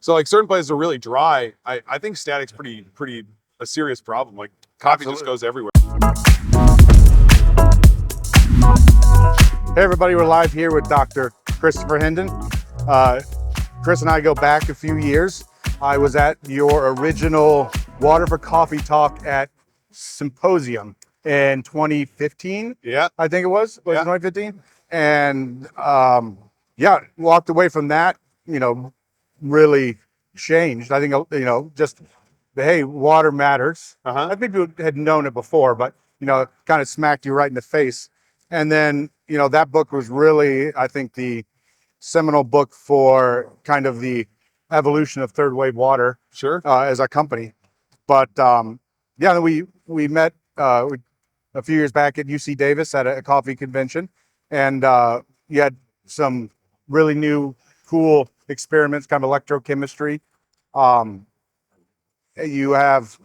So like certain places are really dry. I think static's pretty a serious problem. Like coffee just goes everywhere. Hey everybody, we're live here with Dr. Christopher Hendon. Chris and I go back a few years. I was at your original Water for Coffee talk at Symposium in 2015. Yeah. I think it was it 2015? And yeah, walked away from that, really changed. I think, just, hey, water matters. I think people had known it before, but, kind of smacked you right in the face. And then, that book was really, I think, the seminal book for kind of the evolution of third wave water. Sure. As a company. But yeah, we met a few years back at UC Davis at a coffee convention, and you had some really new, cool experiments, kind of electrochemistry. You have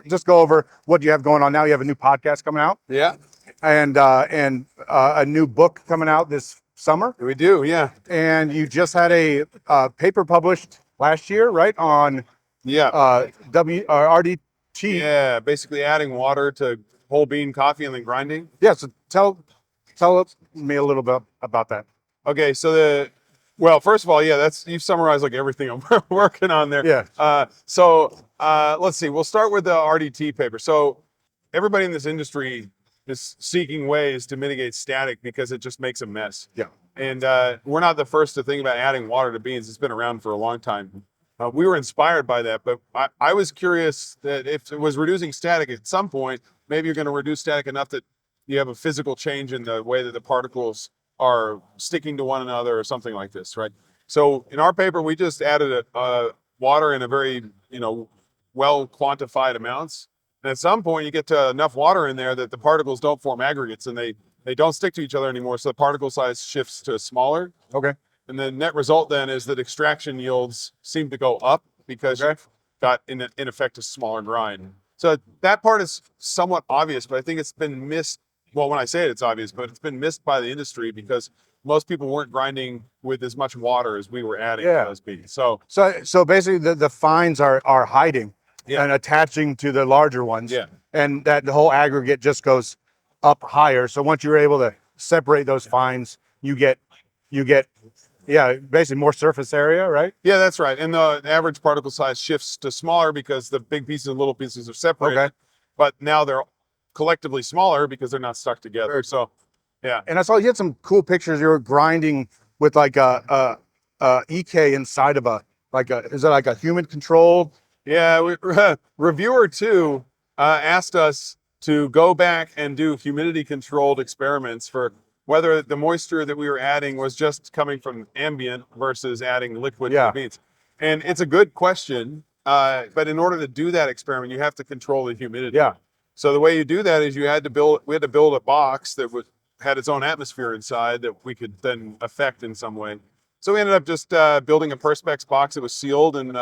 just go over what you have going on now. You have a new podcast coming out. Yeah. And a new book coming out this summer. We do, yeah. And you just had a paper published last year, right? On RDT. Yeah, basically adding water to whole bean coffee and then grinding. Yeah, so tell me a little bit about that. Okay, so well, first of all, yeah, you've summarized like everything I'm working on there. Yeah. Let's see. We'll start with the RDT paper. So everybody in this industry is seeking ways to mitigate static because it just makes a mess. Yeah. And we're not the first to think about adding water to beans. It's been around for a long time. We were inspired by that, but I was curious that if it was reducing static at some point, maybe you're going to reduce static enough that you have a physical change in the way that the particles are sticking to one another or something like this, right? So in our paper, we just added water in a very, well quantified amounts. And at some point you get to enough water in there that the particles don't form aggregates and they don't stick to each other anymore. So the particle size shifts to smaller. Okay. And the net result then is that extraction yields seem to go up because you've got in effect a smaller grind. So that part is somewhat obvious, but I think it's been missed. Well, when I say it, it's obvious, but it's been missed by the industry because most people weren't grinding with as much water as we were adding to those beans. So basically the fines are hiding and attaching to the larger ones. Yeah. And that the whole aggregate just goes up higher. So once you're able to separate those fines, you get basically more surface area, right? Yeah, that's right. And the average particle size shifts to smaller because the big pieces and little pieces are separated. Okay. But now they're collectively smaller because they're not stuck together. So, yeah. And I saw you had some cool pictures. You were grinding with like a EK inside of is that like a human controlled? Yeah, reviewer 2 asked us to go back and do humidity controlled experiments for whether the moisture that we were adding was just coming from ambient versus adding liquid to the beans. And it's a good question, but in order to do that experiment, you have to control the humidity. Yeah. So the way you do that is we had to build a box that had its own atmosphere inside that we could then affect in some way. So we ended up just building a Perspex box that was sealed, and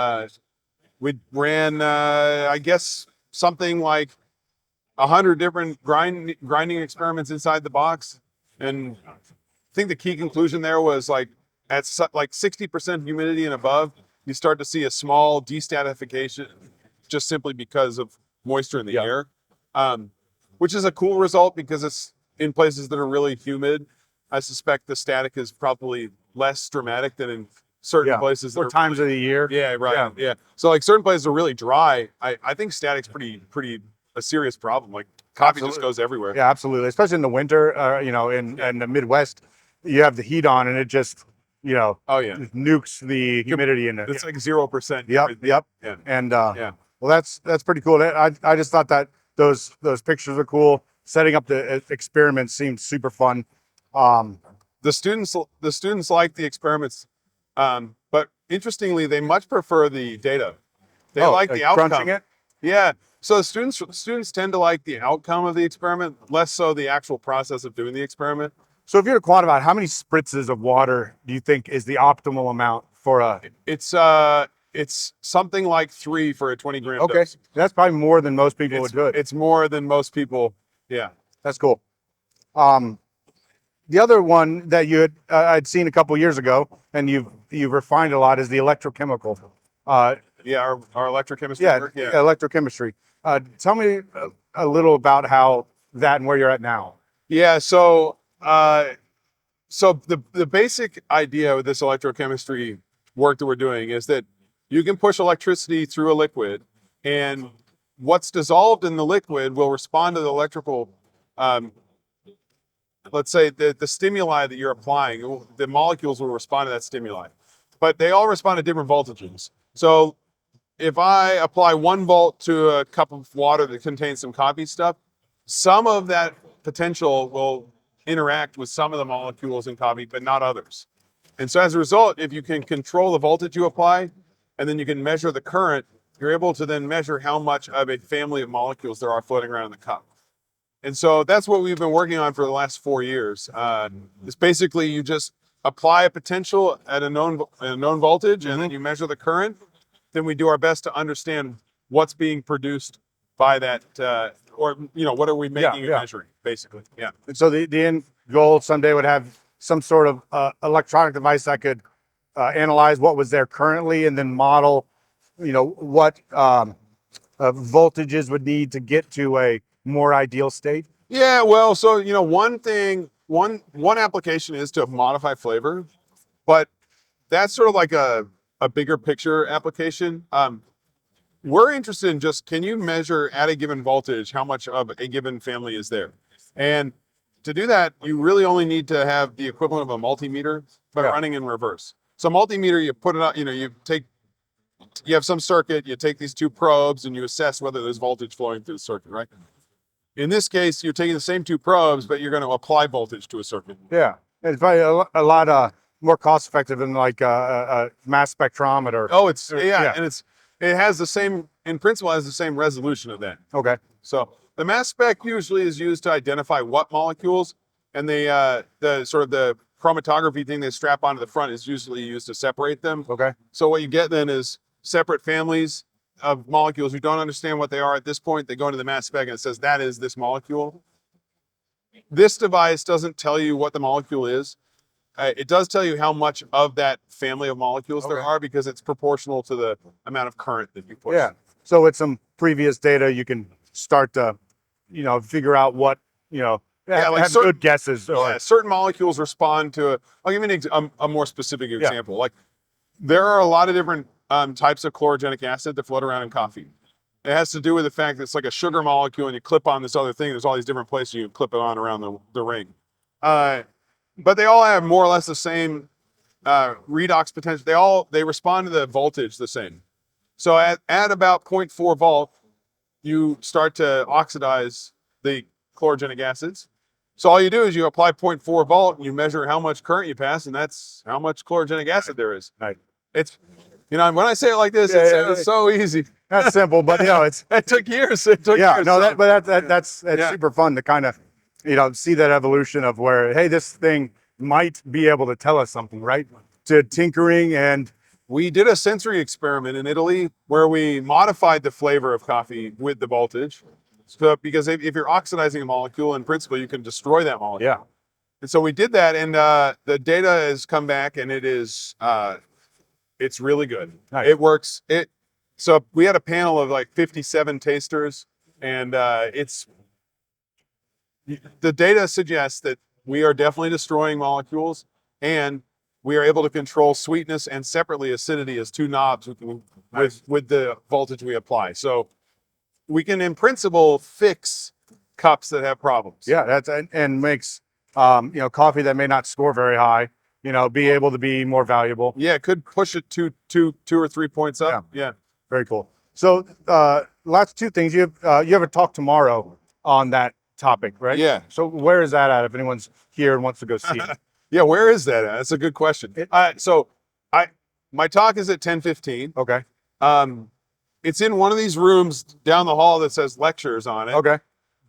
we ran, I guess, something like 100 different grinding experiments inside the box. And I think the key conclusion there was like at like 60% humidity and above, you start to see a small destratification just simply because of moisture in the air, which is a cool result because it's in places that are really humid. I suspect the static is probably less dramatic than in certain places. Or times of the year. Yeah, right. Yeah. So like certain places are really dry. I think static's pretty a serious problem. Like coffee just goes everywhere. Yeah, absolutely. Especially in the winter, in the Midwest, you have the heat on and it just, nukes the humidity in it. It's like 0%. Yep. Yeah. And well, that's pretty cool. I just thought that those pictures are cool. Setting up the experiments seemed super fun. The students like the experiments, but interestingly, they much prefer the data. They like the outcome. Crunching it? Yeah. So students tend to like the outcome of the experiment, less so the actual process of doing the experiment. So if you were to quantify, how many spritzes of water do you think is the optimal amount for a? It's something like 3 for a 20 gram Okay, dose. that's probably more than most people would do it. It's more than most people. Yeah, that's cool. the other one that I'd seen a couple years ago, and you've refined a lot, is the electrochemical. Yeah, our electrochemistry Yeah, work. Yeah. electrochemistry. Tell me a little about how that and where you're at now. Yeah. So the basic idea with this electrochemistry work that we're doing is that you can push electricity through a liquid, and what's dissolved in the liquid will respond to the electrical, um, let's say the stimuli that you're applying. The molecules will respond to that stimuli, but they all respond to different voltages. So if I apply 1 volt to a cup of water that contains some coffee stuff, some of that potential will interact with some of the molecules in coffee, but not others. And so as a result, if you can control the voltage you apply, and then you can measure the current, you're able to then measure how much of a family of molecules there are floating around in the cup. And so that's what we've been working on for the last 4 years. It's basically you just apply a potential at a known voltage, and then you measure the current. Then we do our best to understand what's being produced by that, or what are we making and measuring, basically. Yeah. And so the end goal someday would have some sort of electronic device that could analyze what was there currently and then model, what voltages would need to get to a more ideal state. Yeah. Well, so one application is to modify flavor, but that's sort of like a bigger picture application. We're interested in just, can you measure at a given voltage how much of a given family is there? And to do that, you really only need to have the equivalent of a multimeter, but running in reverse. So multimeter, you put it out, you have some circuit, you take these 2 probes and you assess whether there's voltage flowing through the circuit, right? In this case, you're taking the same 2 probes, but you're going to apply voltage to a circuit. Yeah, it's probably a lot more cost effective than like a mass spectrometer. Oh, and it has the same, in principle, has the same resolution of that. Okay. So the mass spec usually is used to identify what molecules, and the sort of the chromatography thing they strap onto the front is usually used to separate them. Okay. So what you get then is separate families of molecules. You don't understand what they are at this point. They go into the mass spec and it says that is this molecule. This device doesn't tell you what the molecule is. It does tell you how much of that family of molecules there are, because it's proportional to the amount of current that you push. Yeah. So with some previous data, you can start to, figure out what, have good guesses. Yeah, certain molecules respond to I'll give you a more specific example. Like, there are a lot of different types of chlorogenic acid that float around in coffee. It has to do with the fact that it's like a sugar molecule, and you clip on this other thing. There's all these different places you can clip it on around the ring. But they all have more or less the same redox potential. They respond to the voltage the same. So at about 0.4 volt, you start to oxidize the chlorogenic acids. So all you do is you apply 0.4 volt and you measure how much current you pass, and that's how much chlorogenic acid there is. Right. It's, when I say it like this, it's so easy. That's simple, but it took years. It took years. No, that's super fun to kind of, see that evolution of where, hey, this thing might be able to tell us something, right? To tinkering. And we did a sensory experiment in Italy where we modified the flavor of coffee with the voltage. So, because if you're oxidizing a molecule, in principle, you can destroy that molecule. Yeah. And so we did that, and the data has come back, and it's really good. Nice. It works. So we had a panel of like 57 tasters, and the data suggests that we are definitely destroying molecules, and we are able to control sweetness and separately acidity as 2 knobs with the voltage we apply. So we can, in principle, fix cups that have problems. Yeah, and makes coffee that may not score very high, be able to be more valuable. Yeah, it could push it 2 or 3 points up. Yeah. Very cool. So last 2 things. You have a talk tomorrow on that topic, right? Yeah. So where is that at, if anyone's here and wants to go see it? Yeah, where is that at? That's a good question. My talk is at 10:15. Okay. It's in one of these rooms down the hall that says lectures on it. Okay.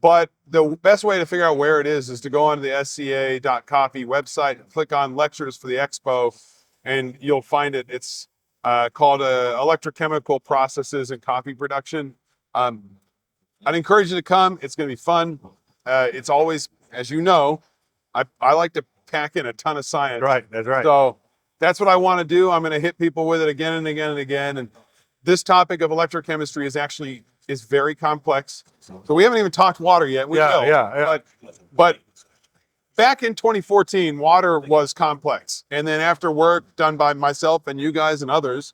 But the best way to figure out where it is to go onto the SCA.coffee website, click on lectures for the expo, and you'll find it. It's called Electrochemical Processes in Coffee Production. I'd encourage you to come. It's going to be fun. It's always, as you know, I like to pack in a ton of science. Right. That's right. So that's what I want to do. I'm going to hit people with it again and again and again. And this topic of electrochemistry is very complex. So we haven't even talked water yet. We will. Yeah. But back in 2014, water was complex. And then after work done by myself and you guys and others,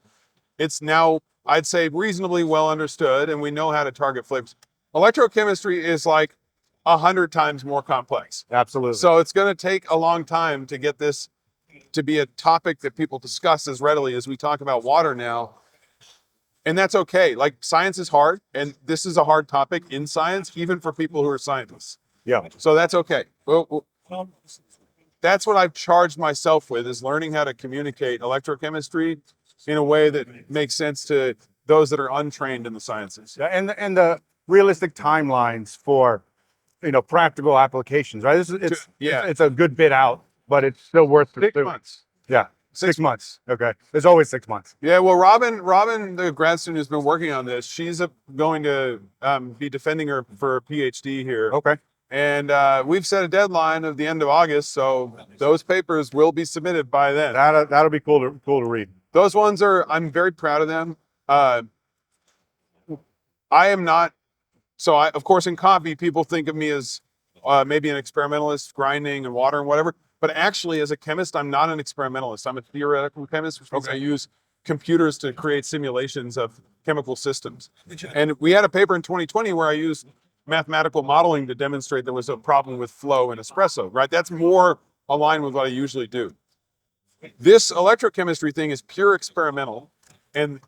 it's now, I'd say, reasonably well understood, and we know how to target flavors. Electrochemistry is like 100 times more complex. Absolutely. So it's going to take a long time to get this to be a topic that people discuss as readily as we talk about water now. And that's okay. Like, science is hard, and this is a hard topic in science, even for people who are scientists. Yeah. So that's okay. Well, that's what I've charged myself with, is learning how to communicate electrochemistry in a way that makes sense to those that are untrained in the sciences. Yeah, and the realistic timelines for, practical applications, right? It's a good bit out, but it's still worth 6 months. Yeah, 6 months. Okay, there's always 6 months. Yeah, well, Robin, the grad student who's been working on this, she's going to be defending her for a PhD here. Okay. And we've set a deadline of the end of August, so those papers will be submitted by then. That'll be cool to read. Those ones I'm very proud of them. I am not, of course, in coffee, people think of me as maybe an experimentalist, grinding and water and whatever. But actually, as a chemist, I'm not an experimentalist. I'm a theoretical chemist, which means I use computers to create simulations of chemical systems. And we had a paper in 2020 where I used mathematical modeling to demonstrate there was a problem with flow in espresso, right? That's more aligned with what I usually do. This electrochemistry thing is pure experimental. And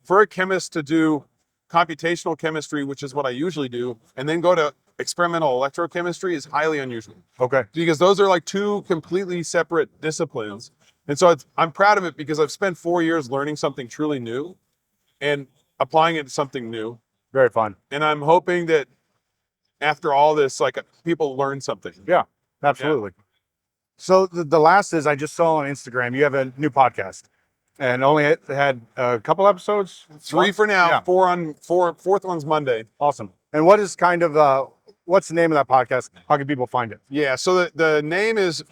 for a chemist to do computational chemistry, which is what I usually do, and then go to experimental electrochemistry is highly unusual. Okay. Because those are like two completely separate disciplines. And so I'm proud of it because I've spent 4 years learning something truly new and applying it to something new. Very fun. And I'm hoping that after all this, like, people learn something. Yeah, absolutely. Yeah. So the last is, I just saw on Instagram, you have a new podcast, and only had a couple episodes? 3 for now. Yeah. Fourth one's Monday. Awesome. And what is what's the name of that podcast? How can people find it? Yeah, so the name is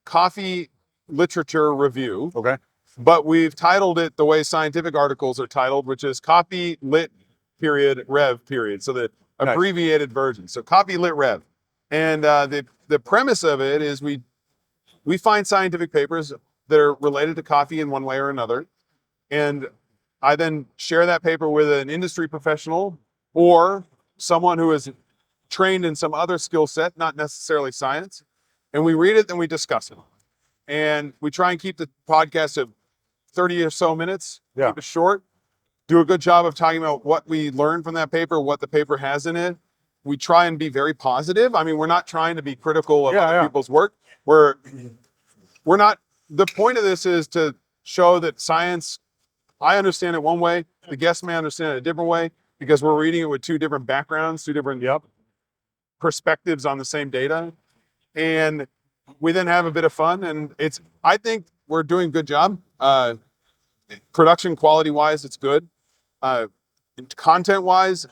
Coffee Literature Review. Okay. But we've titled it the way scientific articles are titled, which is Coffee Lit Rev. So the abbreviated version. So Coffee Lit Rev. And the premise of it is we find scientific papers that are related to coffee in one way or another. And I then share that paper with an industry professional or someone who is trained in some other skill set, not necessarily science. And we read it, then we discuss it. And we try and keep the podcast of 30 or so minutes, keep it short, do a good job of talking about what we learned from that paper, what the paper has in it. We try and be very positive. I mean, we're not trying to be critical of other people's work. We're not, the point of this is to show that science, I understand it one way, the guest may understand it a different way, because we're reading it with two different backgrounds, two different perspectives on the same data. And we then have a bit of fun, and I think we're doing a good job. Production quality wise, it's good. Content wise,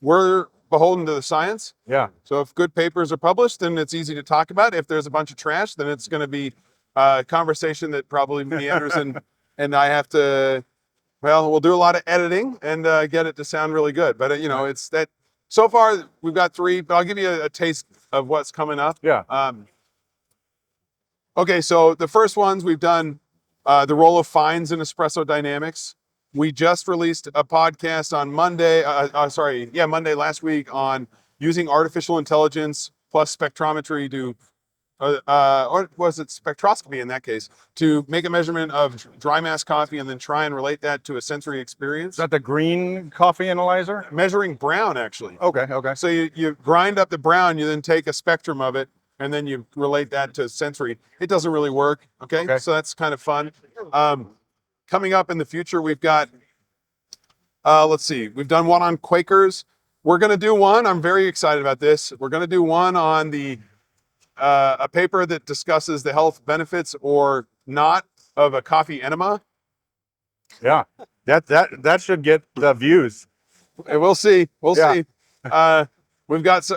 we're beholden to the science. Yeah. So if good papers are published, then it's easy to talk about. If there's a bunch of trash, then it's going to be a conversation that probably meanders and I have to, we'll do a lot of editing and get it to sound really good. But it's that, so far we've got 3, but I'll give you a taste of what's coming up. Yeah. Okay, so the first ones we've done, the role of fines in espresso dynamics. We just released a podcast on Monday, Monday last week, on using artificial intelligence plus spectrometry to, or was it spectroscopy in that case, to make a measurement of dry mass coffee and then try and relate that to a sensory experience. Is that the green coffee analyzer? Measuring brown, actually. Okay. So you grind up the brown, you then take a spectrum of it, and then you relate that to sensory. It doesn't really work, okay? So that's kind of fun. Coming up in the future, we've got, we've done one on Quakers. We're going to do one, I'm very excited about this. We're going to do one on a paper that discusses the health benefits or not of a coffee enema. Yeah, that should get the views. We'll see. We'll see. We've got,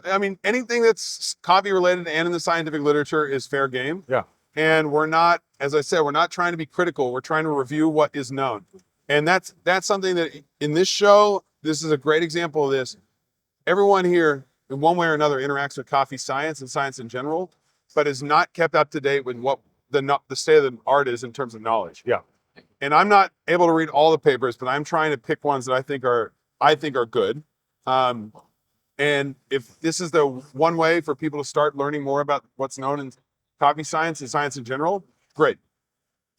anything that's coffee related and in the scientific literature is fair game. Yeah. And we're not, as I said, we're not trying to be critical. We're trying to review what is known. And that's something that in this show, this is a great example of this. Everyone here, in one way or another, interacts with coffee science and science in general, but is not kept up to date with what the state of the art is in terms of knowledge. Yeah. And I'm not able to read all the papers, but I'm trying to pick ones that I think are good. And if this is the one way for people to start learning more about what's known in coffee science and science in general, great.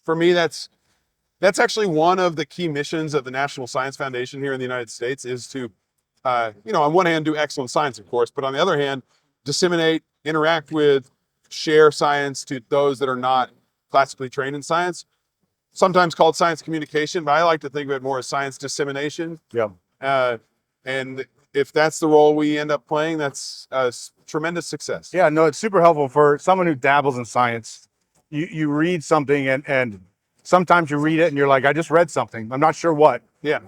For me, that's actually one of the key missions of the National Science Foundation here in the United States is to, on one hand, do excellent science, of course, but on the other hand, disseminate, interact with, share science to those that are not classically trained in science. Sometimes called science communication, but I like to think of it more as science dissemination. Yeah. And if that's the role we end up playing, that's a tremendous success. Yeah, no, it's super helpful for someone who dabbles in science. You read something and sometimes you read it and you're like, I just read something. I'm not sure what. Yeah.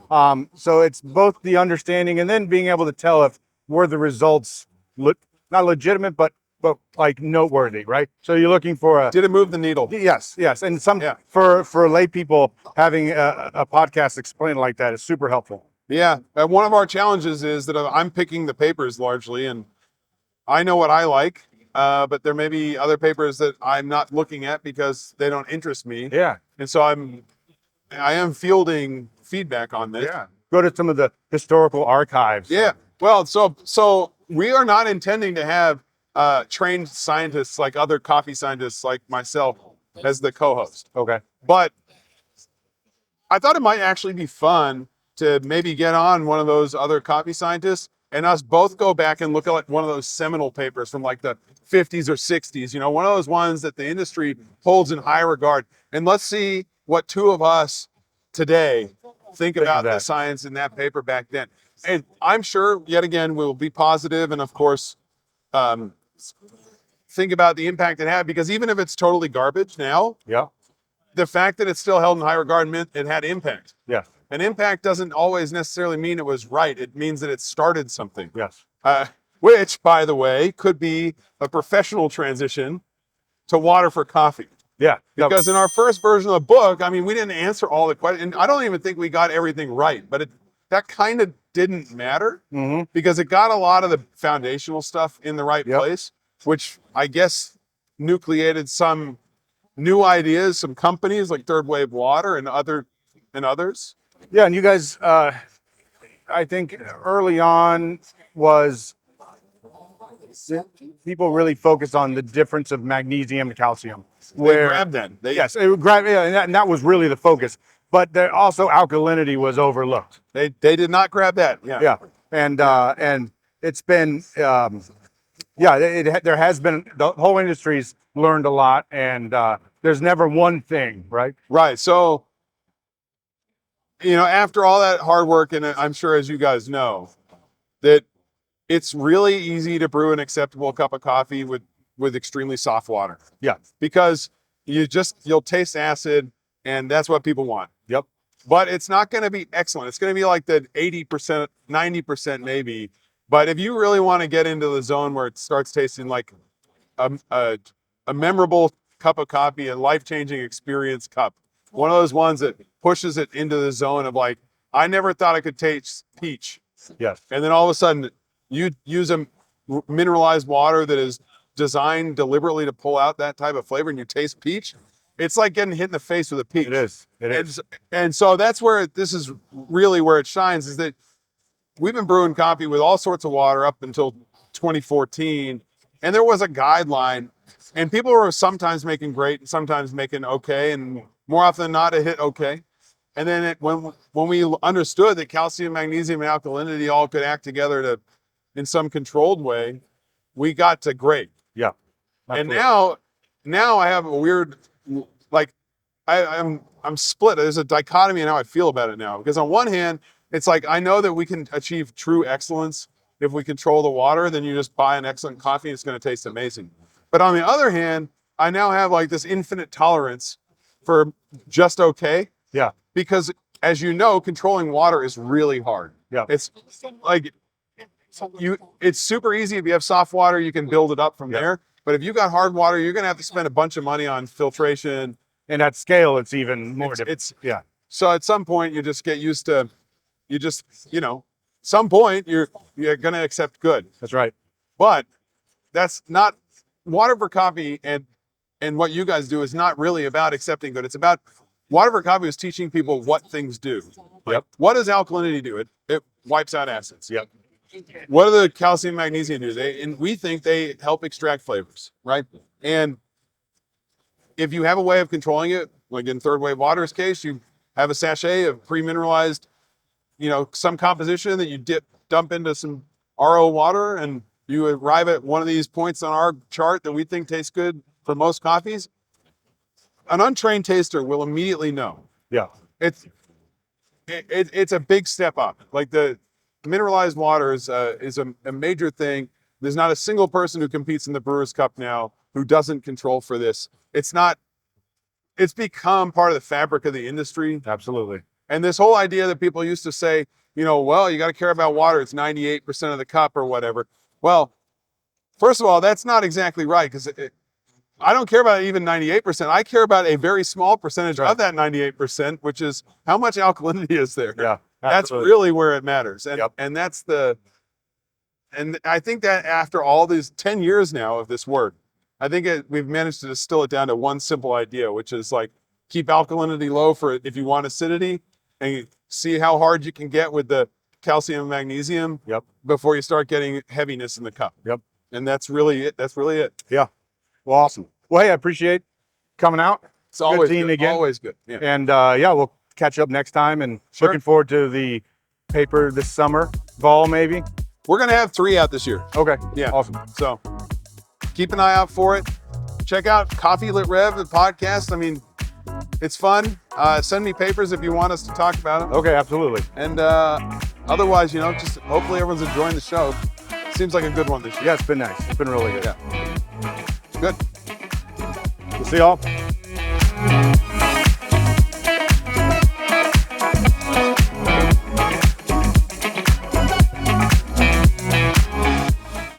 So it's both the understanding and then being able to tell if were the results not legitimate, but like noteworthy, right? So you're looking for a. Did it move the needle? Yes. And for lay people, having a podcast explained like that is super helpful. Yeah. One of our challenges is that I'm picking the papers largely, and I know what I like, but there may be other papers that I'm not looking at because they don't interest me. Yeah. And so I am fielding feedback on this. Yeah. Go to some of the historical archives. Yeah. Well, so we are not intending to have trained scientists like other coffee scientists like myself as the co-host. Okay. But I thought it might actually be fun to maybe get on one of those other coffee scientists and us both go back and look at like one of those seminal papers from like the 50s or 60s, one of those ones that the industry holds in high regard. And let's see what two of us today think about the science in that paper back then. And I'm sure, yet again, we'll be positive and, of course, think about the impact it had, because even if it's totally garbage now, yeah, the fact that it's still held in high regard meant it had impact. Yeah. And impact doesn't always necessarily mean it was right. It means that it started something. Yes. Which, by the way, could be a professional transition to water for coffee. Yeah. Because in our first version of the book, I mean, we didn't answer all the questions. And I don't even think we got everything right, but that kind of didn't matter because it got a lot of the foundational stuff in the right place, which I guess nucleated some new ideas, some companies like Third Wave Water and others. Yeah, and you guys, I think early on was people really focused on the difference of magnesium and calcium. They grabbed that. Yes, it grabbed, and that was really the focus. But there also alkalinity was overlooked. They did not grab that. Yeah. Yeah, and it's been there has been, the whole industry's learned a lot, and there's never one thing, right? Right. So, after all that hard work, and I'm sure as you guys know, that it's really easy to brew an acceptable cup of coffee with extremely soft water. Yeah. Because you'll taste acid, and that's what people want. Yep. But it's not going to be excellent. It's going to be like the 80%, 90% maybe. But if you really want to get into the zone where it starts tasting like a memorable cup of coffee, a life-changing experience cup, one of those ones that pushes it into the zone of like, I never thought I could taste peach. Yes. And then all of a sudden you use a mineralized water that is designed deliberately to pull out that type of flavor, and you taste peach. It's like getting hit in the face with a peach. It is. And so that's where this is really where it shines, is that we've been brewing coffee with all sorts of water up until 2014. And there was a guideline, and people were sometimes making great and sometimes making okay. And more often than not, it hit okay. And then when we understood that calcium, magnesium, and alkalinity all could act together in some controlled way, we got to great. Yeah. Absolutely. And now I have a weird, like, I'm split. There's a dichotomy in how I feel about it now. Because on one hand, it's like, I know that we can achieve true excellence if we control the water. Then you just buy an excellent coffee and it's going to taste amazing. But on the other hand, I now have like this infinite tolerance for just okay. Yeah. Because as you know, controlling water is really hard. Yeah. It's like it's super easy. If you have soft water, you can build it up from there. But if you got hard water, you're going to have to spend a bunch of money on filtration. And at scale, it's even more difficult. It's Yeah. So at some point you just get used to, some point you're going to accept good. That's right. But that's not water for coffee, and what you guys do is not really about accepting good. It's about water for coffee is teaching people what things do. Yep. What does alkalinity do? It wipes out acids. Yep. What do the calcium magnesium do? And we think they help extract flavors, right? And if you have a way of controlling it, like in third wave water's case, you have a sachet of pre-mineralized, some composition that you dump into some RO water, and you arrive at one of these points on our chart that we think tastes good for most coffees. An untrained taster will immediately know. Yeah. It's a big step up. Like the mineralized water is a major thing. There's not a single person who competes in the Brewers Cup now who doesn't control for this. It's become part of the fabric of the industry. Absolutely. And this whole idea that people used to say, well, you got to care about water. It's 98% of the cup or whatever. Well, first of all, that's not exactly right, because I don't care about even 98%. I care about a very small percentage of that 98%, which is how much alkalinity is there. Yeah. That's really where it matters. And Yep. and I think that after all these 10 years now of this work, I think we've managed to distill it down to one simple idea, which is like keep alkalinity low for if you want acidity, and see how hard you can get with the calcium and magnesium. Yep. Before you start getting heaviness in the cup. Yep. And that's really it. Yeah. Well, awesome. Well, hey, I appreciate coming out. It's always seeing good. you again. Always good. Yeah. And we'll catch up next time, and Sure. looking forward to the paper this summer, fall maybe. We're going to have 3 out this year. Okay. Yeah. Awesome. So keep an eye out for it. Check out Coffee Lit Rev, the podcast. I mean, it's fun. Send me papers if you want us to talk about them. Okay, absolutely. And otherwise, just hopefully everyone's enjoying the show. Seems like a good one this year. Yeah, it's been nice. It's been really good. Yeah. Good. We'll see y'all.